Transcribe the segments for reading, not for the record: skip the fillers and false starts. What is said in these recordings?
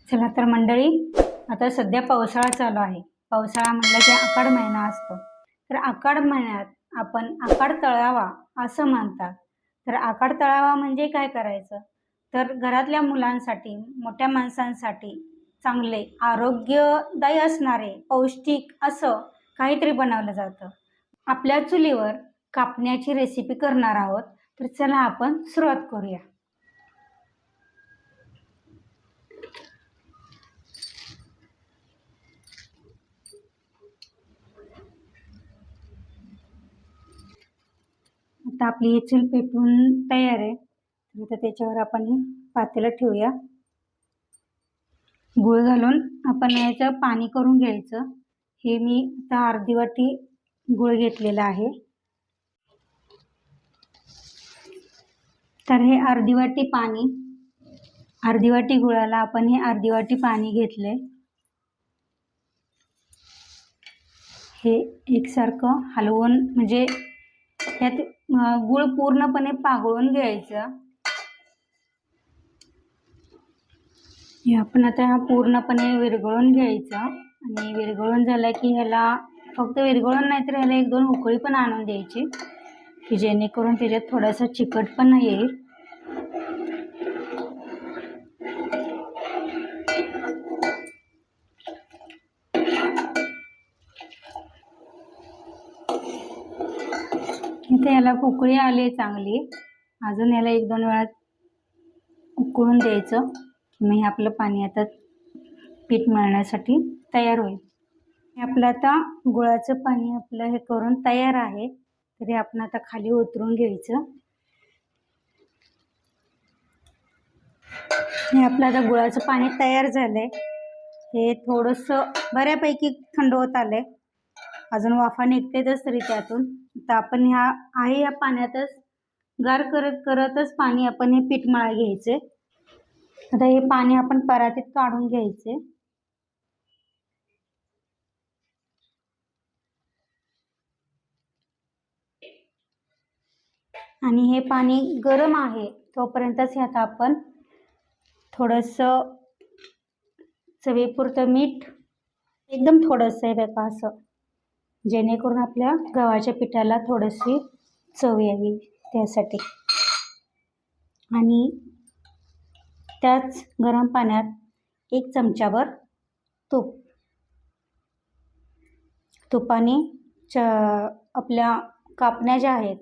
चला तर मंडळी, आता सध्या पावसाळा चालू आहे. पावसाळा म्हणलं की आषाढ महिना असतो. तर आषाढ महिन्यात आपण आषाढ तळावा असं म्हणतात. तर आषाढ तळावा म्हणजे काय करायचं? तर घरातल्या मुलांसाठी, मोठ्या माणसांसाठी चांगले आरोग्यदायी असणारे पौष्टिक असं काहीतरी बनवलं जातं. आपल्या चुलीवर कापण्याची रेसिपी करणार आहोत. तर चला आपण सुरुवात करूया. आता आपली ही चूल पेटवून तयार आहे. तर आता त्याच्यावर आपण हे पातेलं ठेवूया. गूळ घालून आपण याचं पाणी करून घ्यायचं. हे मी आता अर्धी वाटी गूळ घेतलेला आहे. तर हे अर्धी वाटी गुळाला आपण हे अर्धी वाटी पाणी घेतले. हे एकसारखं हलवून म्हणजे ह्यात गूळ पूर्णपणे पागळून घ्यायचं. हे आपण आता हा पूर्णपणे विरघळून घ्यायचा आणि विरघळून झाला की ह्याला फक्त विरघळून नाही तर ह्याला 1-2 उकळी पण आणून द्यायची की जेणेकरून त्याच्यात थोडासा चिकटपणा येईल. इथे याला उकळी आली चांगली. अजून याला 1-2 वेळा उकळून द्यायचं. मग हे आपलं पाणी आता पीठ मळण्यासाठी तयार होईल. हे आपलं आता गुळाचं पाणी आपलं हे करून तयार आहे. तरी आपण आता खाली उतरून घ्यायचं. हे आपलं आता गुळाचं पाणी तयार झालंय. हे थोडंसं बऱ्यापैकी थंड होत आलंय. अजून वाफा निघतेच तरी त्यातून. आता आपण ह्या पाण्यातच गार करतच पाणी आपण हे पीठ मळा घ्यायचे. आता हे पाणी आपण परातीत काढून घ्यायचे. आणि हे पाणी गरम आहे तोपर्यंतच ह्यात आपण थोडंसं चवीपुरतं मीठ, एकदम थोडंसं आहे बघा असं, जेणेकरून आपल्या गव्हाच्या पिठाला थोडीशी चव यावी त्यासाठी. आणि त्याच गरम पाण्यात 1 चमचाभर तुपाने आपल्या कापण्या ज्या आहेत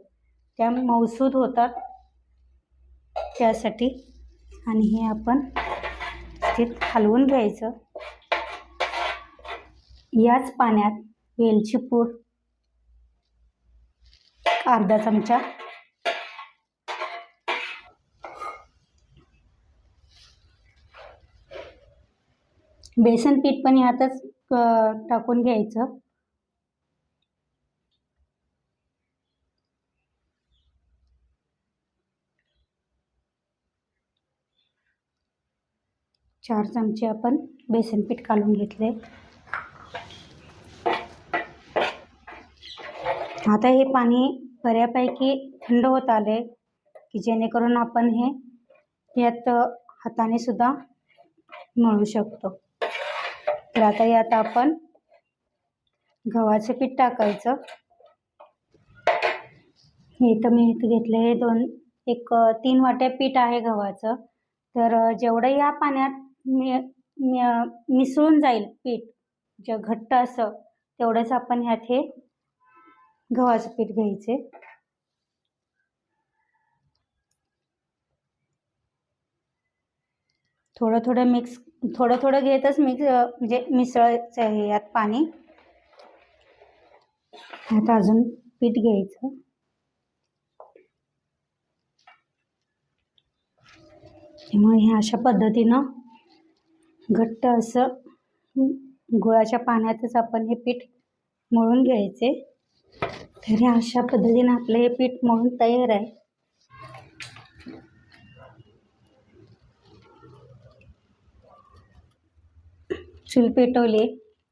त्या मऊसूद होतात त्यासाठी. आणि हे आपण हलवून घ्यायचं. याच पाण्यात वेलची पूड अर्धा चमचा, बेसन पीठ पण यातच टाकून घ्यायचं. चार चमचे आपण बेसन पीठ घालून घेतले. आता हे पाणी बऱ्यापैकी थंड होत आले की जेणेकरून आपण हे यात हाताने सुद्धा मळू शकतो. तर आता यात आपण गव्हाचं पीठ टाकायचं. हे तर मी इथे घेतले 3 वाट्या पीठ आहे गव्हाचं. तर जेवढं या पाण्यात मिसळून जाईल पीठ जे घट्ट असं, तेवढंच आपण ह्यात हे गव्हाचं पीठ घ्यायचे. थोडं थोडं घेतच म्हणजे मिसळायचं आहे यात पाणी. आता अजून पीठ घ्यायचं. त्यामुळे हे अशा पद्धतीनं घट्ट असं गुळाच्या पाण्यातच आपण हे पीठ मळून घ्यायचे. तर अशा पद्धतीने आपलं हे पीठ मळून तयार आहे. चूल पेटवली.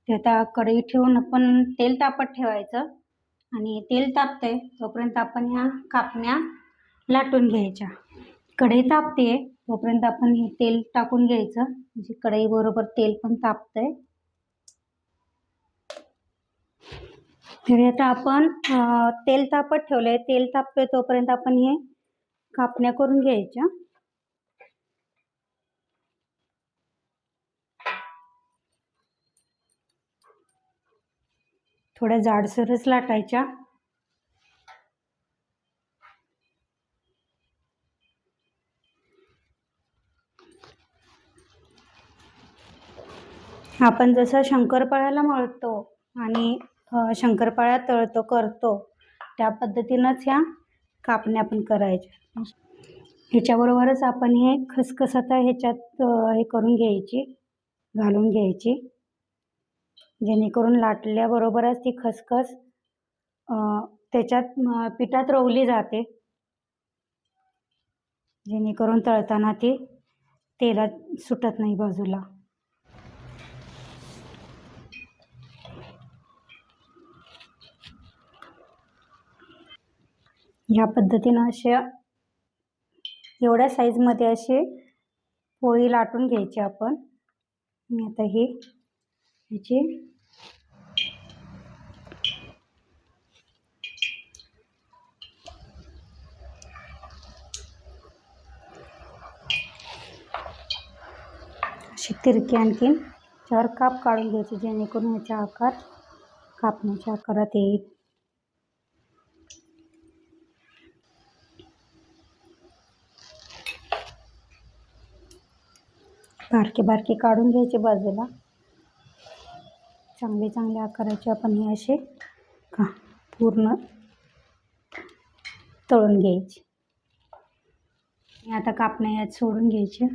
ते आता कढई ठेवून आपण तेल तापत ठेवायचं. आणि तेल तापतंय तोपर्यंत आपण ह्या कापण्या लाटून घ्यायच्या. कढई तापते तोपर्यंत आपण हे तेल टाकून घ्यायचं, म्हणजे कढई बरोबर तेल पण तापतंय. तर आता आपण तेल तापत ठेवलंय. तेल तापतोय तोपर्यंत आपण हे कापण्या करून घ्यायच्या. थोड्या जाडसरच लाटायच्या. आपण जसं शंकरपाळ्याला मळतो आणि शंकरपाळ्या तळतो करतो त्या पद्धतीनंच ह्या कापण्या पण करायच्या. ह्याच्याबरोबरच आपण हे खसखस आता ह्याच्यात हे करून घ्यायची, घालून घ्यायची, जेणेकरून लाटल्याबरोबरच ती खसखस त्याच्यात पिठात रोवली जाते, जेणेकरून तळताना ती तेलात सुटत नाही बाजूला. ह्या पद्धतीनं अशा एवढ्या साईजमध्ये असे पोळी लाटून घ्यायची आपण. मी आता ही ह्याची अशी तिरकी आणखीन चार काप काढून घ्यायचे, जेणेकरून ह्याचा आकार कापण्याच्या आकारात येईल. बारके बारके काढून घ्यायचे बाजूला. चांगले चांगले आकाराचे आपण हे असे पूर्ण तळून घ्यायचे. आता कापण्या यात सोडून घ्यायचे.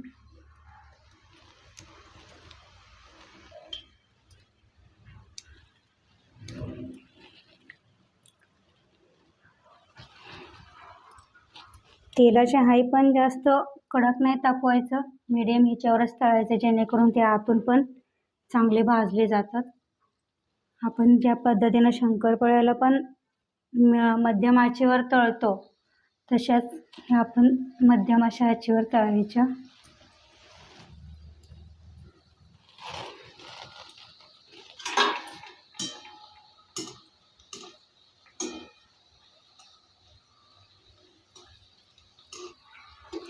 तेलाचे हाई पण जास्त कडक नाही तापवायचं, मीडियम ह्याच्यावरच तळायचं, जेणेकरून ते आतून पण चांगले भाजले जातात. आपण ज्या पद्धतीनं शंकरपाळ्याला पण मध्यम आचेवर तळतो तशाच ह्या आपण मध्यम अशा आचेवर तळायच्या.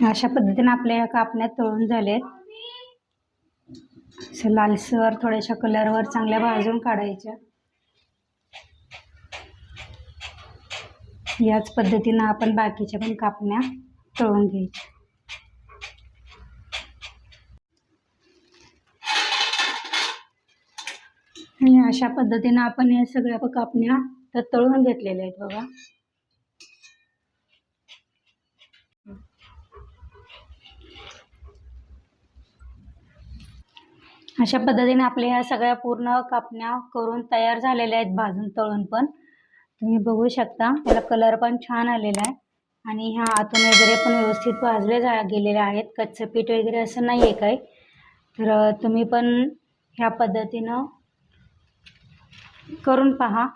अशा पद्धतीने आपल्या या कापण्या तळून झाल्यात. असं लालसर थोड्याशा कलरवर चांगल्या भाजून काढायच्या. याच पद्धतीनं आपण बाकीच्या पण कापण्या तळून घ्यायच्या. आणि अशा पद्धतीनं आपण या सगळ्या कापण्या तर तळून घेतलेल्या आहेत बघा. अशा पद्धतीने आपल्या ह्या सगळ्या पूर्ण कापण्या करून तयार झालेल्या आहेत, भाजून तळून पण. तुम्ही बघू शकता याला कलर पण छान आलेला आहे आणि ह्या आतून वगैरे पण व्यवस्थित भाजले गेलेले आहेत. कच्चं पीठ वगैरे असं नाही आहे काही. तर तुम्ही पण ह्या पद्धतीनं करून पहा.